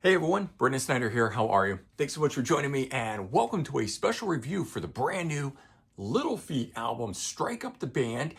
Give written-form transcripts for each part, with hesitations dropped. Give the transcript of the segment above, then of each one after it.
Hey everyone, Brendan Snyder here. How are you? Thanks so much for joining me and welcome to a special review for the brand new Little Feat album, Strike Up the Band.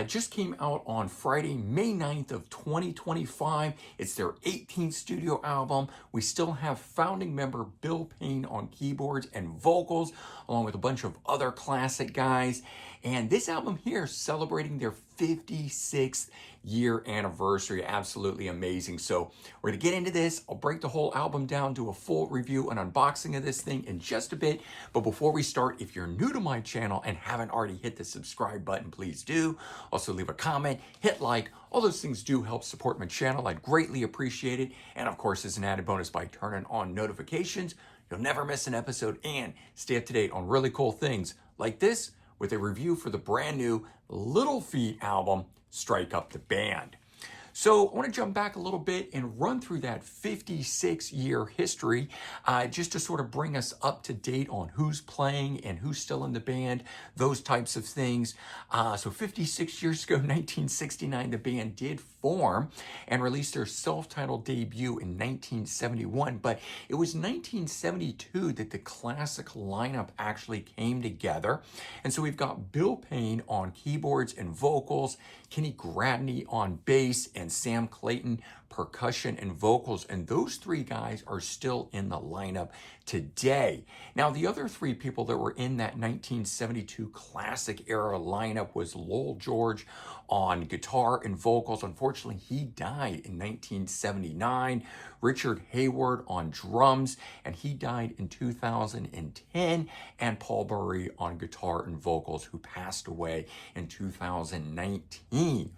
Just came out on Friday, May 9th of 2025. It's their 18th studio album. We still have founding member Bill Payne on keyboards and vocals, along with a bunch of other classic guys. And this album here celebrating their 56th year anniversary. Absolutely amazing. So we're going to get into this. I'll break the whole album down, do a full review and unboxing of this thing in just a bit. But before we start, if you're new to my channel and haven't already hit the subscribe button, please do. Also leave a comment, hit like. All those things do help support my channel. I'd greatly appreciate it. And of course, as an added bonus, by turning on notifications, you'll never miss an episode and stay up to date on really cool things like this with a review for the brand new Little Feat album, Strike Up the Band. So I want to jump back a little bit and run through that 56-year history just to sort of bring us up to date on who's playing and who's still in the band, those types of things. So 56 years ago, 1969, the band did form and released their self-titled debut in 1971, but it was 1972 that the classic lineup actually came together. And so we've got Bill Payne on keyboards and vocals, Kenny Gradney on bass, and Sam Clayton percussion and vocals, and those three guys are still in the lineup today. Now, the other three people that were in that 1972 classic era lineup was Lowell George on guitar and vocals. Unfortunately, he died in 1979. Richard Hayward on drums, and he died in 2010. And Paul Burry on guitar and vocals, who passed away in 2019.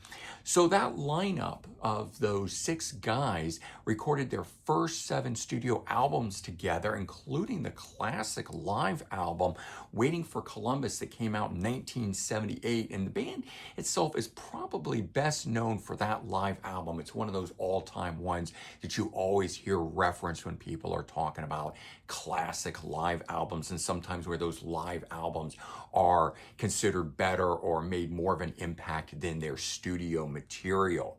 So that lineup of those six guys recorded their first 7 studio albums together, including the classic live album Waiting for Columbus that came out in 1978. And the band itself is probably best known for that live album. It's one of those all-time ones that you always hear referenced when people are talking about classic live albums, and sometimes where those live albums are considered better or made more of an impact than their studio material.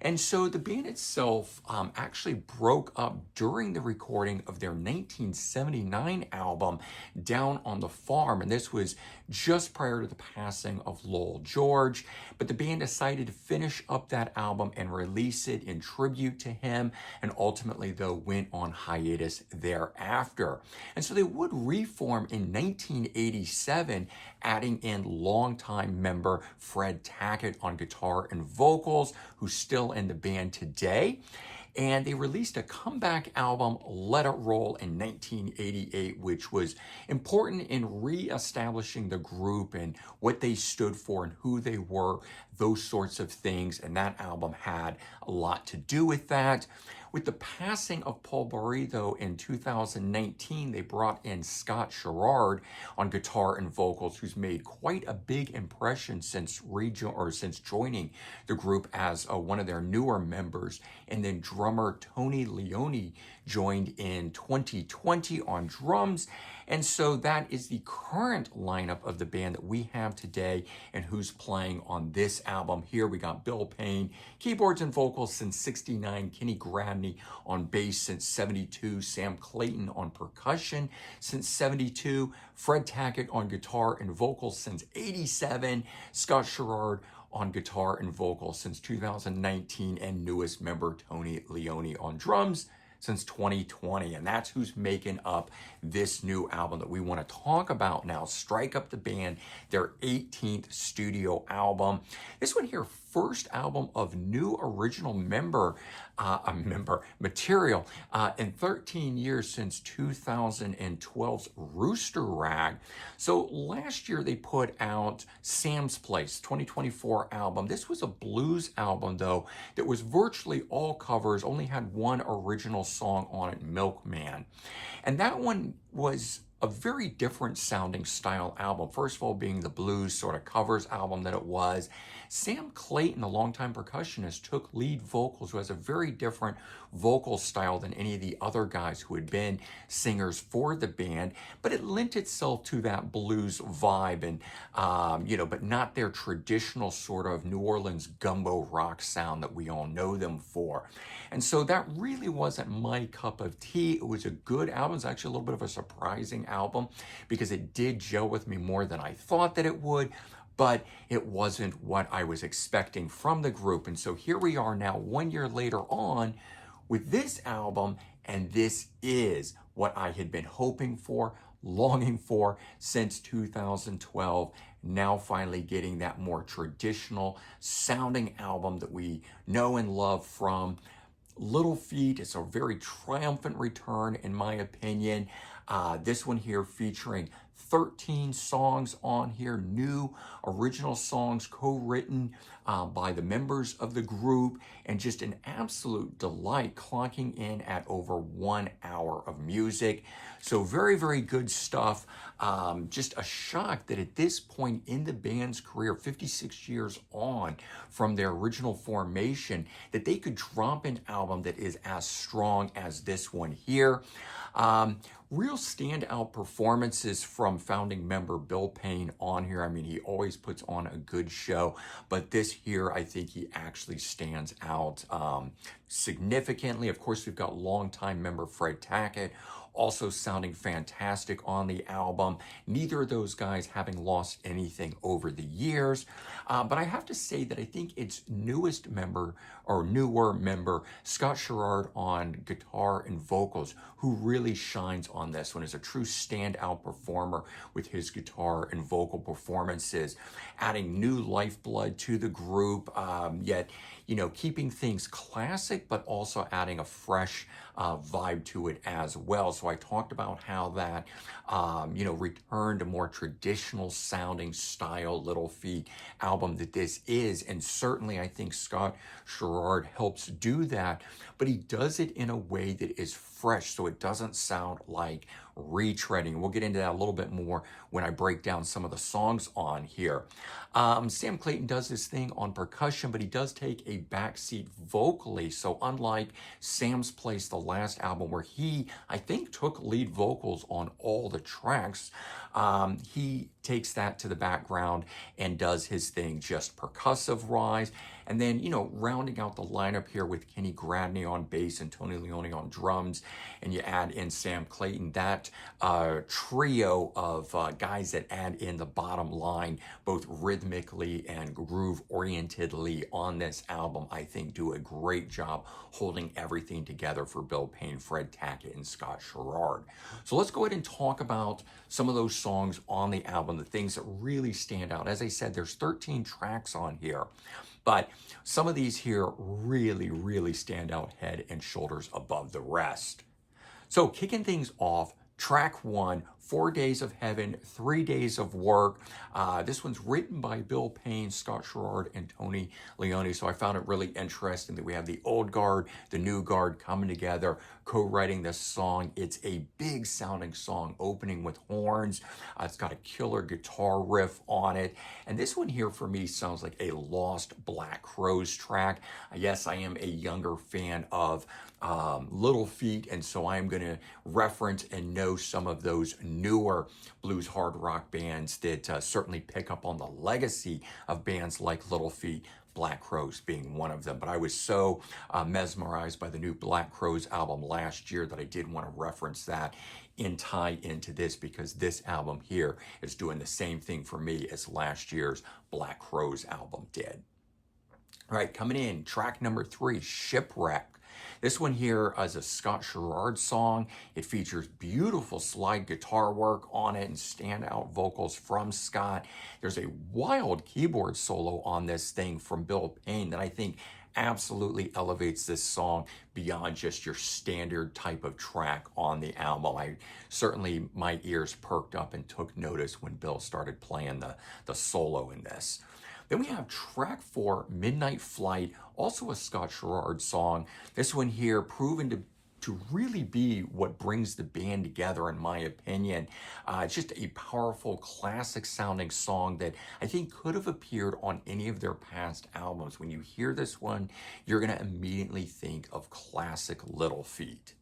And so the band itself actually broke up during the recording of their 1979 album, Down on the Farm. And this was just prior to the passing of Lowell George. But the band decided to finish up that album and release it in tribute to him, and ultimately, though, went on hiatus thereafter. And so they would reform in 1987, adding in longtime member Fred Tackett on guitar and vocals, who's still in the band today. And they released a comeback album, Let It Roll, in 1988, which was important in re-establishing the group and what they stood for and who they were, those sorts of things. And that album had a lot to do with that. With the passing of Paul Burry, though, in 2019, they brought in Scott Sherrard on guitar and vocals, who's made quite a big impression since joining the group as one of their newer members. And then drummer Tony Leone joined in 2020 on drums. And so that is the current lineup of the band that we have today and who's playing on this album. Here we got Bill Payne, keyboards and vocals since 69, Kenny Gradney on bass since 72, Sam Clayton on percussion since 72, Fred Tackett on guitar and vocals since 87, Scott Sherrard on guitar and vocals since 2019, and newest member Tony Leone on drums since 2020. And that's who's making up this new album that we want to talk about now, Strike Up the Band, their 18th studio album. This one here, first album of new original material in 13 years since 2012's Rooster Rag. So last year they put out Sam's Place 2024 album. This was a blues album, though, that was virtually all covers, only had one original song on it, Milkman. And that one was a very different sounding style album. First of all, being the blues sort of covers album that it was. Sam Clayton, the longtime percussionist, took lead vocals, who has a very different vocal style than any of the other guys who had been singers for the band, but it lent itself to that blues vibe and, but not their traditional sort of New Orleans gumbo rock sound that we all know them for. And so that really wasn't my cup of tea. It was a good album. It's actually a little bit of a surprising album because it did gel with me more than I thought that it would, but it wasn't what I was expecting from the group. And so here we are now 1 year later on with this album, and this is what I had been hoping for, longing for since 2012, now finally getting that more traditional sounding album that we know and love from Little Feat. It's a very triumphant return, in my opinion. This one here featuring 13 songs on here, new original songs co-written by the members of the group, and just an absolute delight, clocking in at over 1 hour of music. So very, very good stuff. Just a shock that at this point in the band's career, 56 years on from their original formation, that they could drop an album that is as strong as this one here. Real standout performances from founding member Bill Payne on here. I mean, he always puts on a good show, but this here, I think he actually stands out significantly. Of course, we've got longtime member Fred Tackett also sounding fantastic on the album. Neither of those guys having lost anything over the years. But I have to say that I think its newest member, or newer member, Scott Sherrard on guitar and vocals, who really shines on this one, is a true standout performer with his guitar and vocal performances, adding new lifeblood to the group, yet, keeping things classic, but also adding a fresh vibe to it as well. So I talked about how that, returned a more traditional sounding style Little Feat album that this is. And certainly I think Scott Sherrard helps do that, but he does it in a way that is fresh, so it doesn't sound like retreading. We'll get into that a little bit more when I break down some of the songs on here. Sam Clayton does his thing on percussion, but he does take a backseat vocally. So unlike Sam's Place, the last album, where he, I think, took lead vocals on all the tracks, he takes that to the background and does his thing just percussive-wise. And then, rounding out the lineup here with Kenny Gradney on bass and Tony Leone on drums, and you add in Sam Clayton, that trio of guys that add in the bottom line, both rhythmically and groove-orientedly on this album, I think do a great job holding everything together for Bill Payne, Fred Tackett, and Scott Sherrard. So let's go ahead and talk about some of those songs on the album, the things that really stand out. As I said, there's 13 tracks on here, but some of these here really, really stand out head and shoulders above the rest. So kicking things off, track 1, 4 Days of Heaven, 3 Days of Work. This one's written by Bill Payne, Scott Sherrard, and Tony Leone. So I found it really interesting that we have the old guard, the new guard coming together, co-writing this song. It's a big sounding song, opening with horns. It's got a killer guitar riff on it. And this one here for me sounds like a lost Black Crowes track. Yes, I am a younger fan of Little Feat, and so I am going to reference and know some of those newer blues hard rock bands that certainly pick up on the legacy of bands like Little Feat, Black Crowes being one of them. But I was so mesmerized by the new Black Crowes album last year that I did want to reference that and tie into this, because this album here is doing the same thing for me as last year's Black Crowes album did. All right, coming in, track number 3, Shipwreck. This one here is a Scott Sherrard song. It features beautiful slide guitar work on it and standout vocals from Scott. There's a wild keyboard solo on this thing from Bill Payne that I think absolutely elevates this song beyond just your standard type of track on the album. My ears perked up and took notice when Bill started playing the solo in this. Then we have track 4, Midnight Flight, also a Scott Sherrard song. This one here proven to to really be what brings the band together, in my opinion. It's just a powerful, classic sounding song that I think could have appeared on any of their past albums. When you hear this one, you're going to immediately think of classic Little Feat.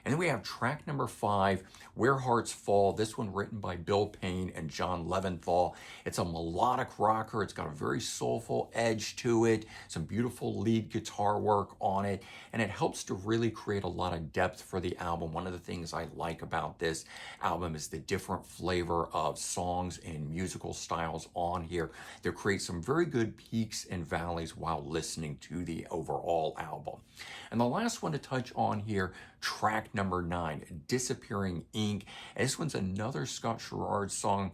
And then we have track number 5, Where Hearts Fall. This one written by Bill Payne and John Leventhal. It's a melodic rocker. It's got a very soulful edge to it, some beautiful lead guitar work on it, and it helps to really create a lot of depth for the album. One of the things I like about this album is the different flavor of songs and musical styles on here that create some very good peaks and valleys while listening to the overall album. And the last one to touch on here, track number 9, Disappearing Ink. And this one's another Scott Sherrard song,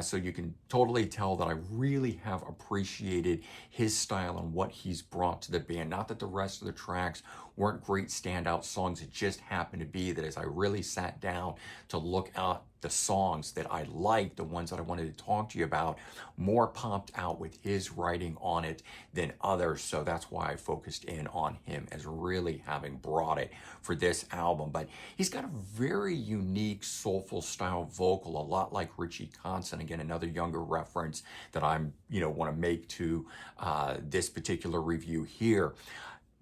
so you can totally tell that I really have appreciated his style and what he's brought to the band. Not that the rest of the tracks weren't great standout songs, it just happened to be that as I really sat down to look at the songs that I liked, the ones that I wanted to talk to you about, more popped out with his writing on it than others. So that's why I focused in on him as really having brought it for this album. But he's got a very unique, soulful style vocal, a lot like Richie Kotzen. Again, another younger reference that I'm, want to make to this particular review here.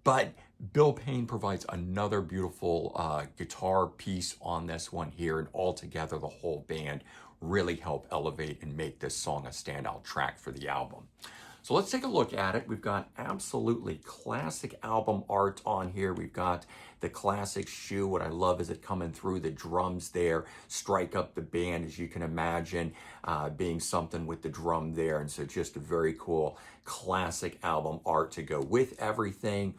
But Bill Payne provides another beautiful guitar piece on this one here, and altogether the whole band really help elevate and make this song a standout track for the album. So let's take a look at it. We've got absolutely classic album art on here. We've got the classic shoe. What I love is it coming through the drums there, strike up the band, as you can imagine, being something with the drum there. And so just a very cool classic album art to go with everything.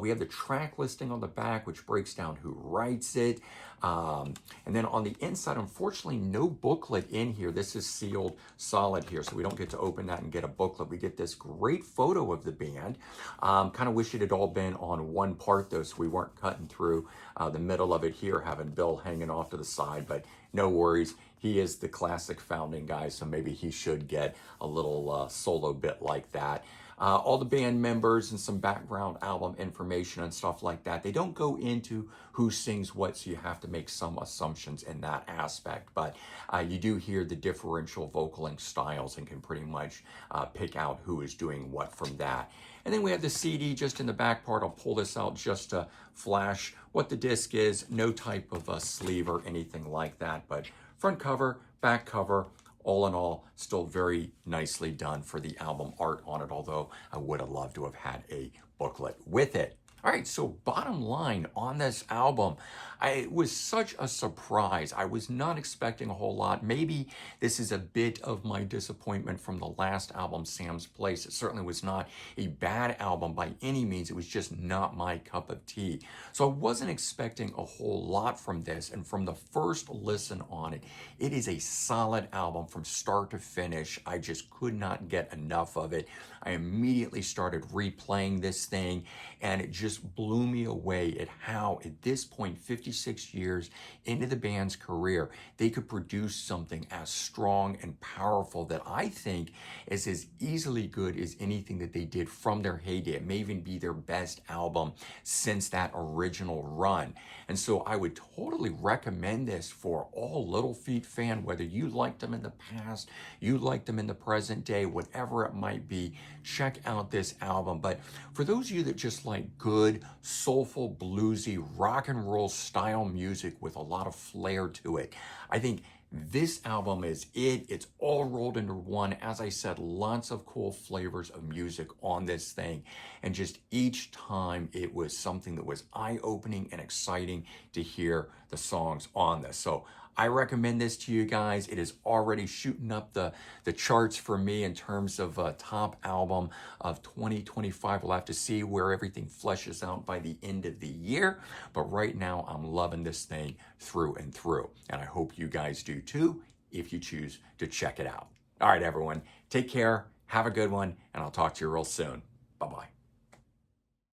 We have the track listing on the back, which breaks down who writes it. And then on the inside, unfortunately, no booklet in here. This is sealed solid here, so we don't get to open that and get a booklet. We get this great photo of the band. Kind of wish it had all been on one part, though, so we weren't cutting through the middle of it here, having Bill hanging off to the side, but no worries. He is the classic founding guy, so maybe he should get a little solo bit like that. All the band members and some background album information and stuff like that. They don't go into who sings what, so you have to make some assumptions in that aspect. But you do hear the differential vocaling styles and can pretty much pick out who is doing what from that. And then we have the CD just in the back part. I'll pull this out just to flash what the disc is. No type of a sleeve or anything like that, but front cover, back cover, all in all, still very nicely done for the album art on it, although I would have loved to have had a booklet with it. All right, so bottom line on this album, it was such a surprise. I was not expecting a whole lot. Maybe this is a bit of my disappointment from the last album, Sam's Place. It certainly was not a bad album by any means. It was just not my cup of tea. So I wasn't expecting a whole lot from this. And from the first listen on it, it is a solid album from start to finish. I just could not get enough of it. I immediately started replaying this thing, and it just blew me away at how, at this point, 56 years into the band's career, they could produce something as strong and powerful that I think is as easily good as anything that they did from their heyday. It may even be their best album since that original run. And so I would totally recommend this for all Little Feat fan, whether you liked them in the past, you liked them in the present day, whatever it might be, check out this album. But for those of you that just like good, soulful, bluesy, rock and roll style music with a lot of flair to it, I think this album is it. It's all rolled into one. As I said, lots of cool flavors of music on this thing. And just each time it was something that was eye-opening and exciting to hear the songs on this. So I recommend this to you guys. It is already shooting up the charts for me in terms of top album of 2025. We'll have to see where everything fleshes out by the end of the year. But right now, I'm loving this thing through and through. And I hope you guys do too, if you choose to check it out. All right, everyone, take care. Have a good one. And I'll talk to you real soon. Bye-bye.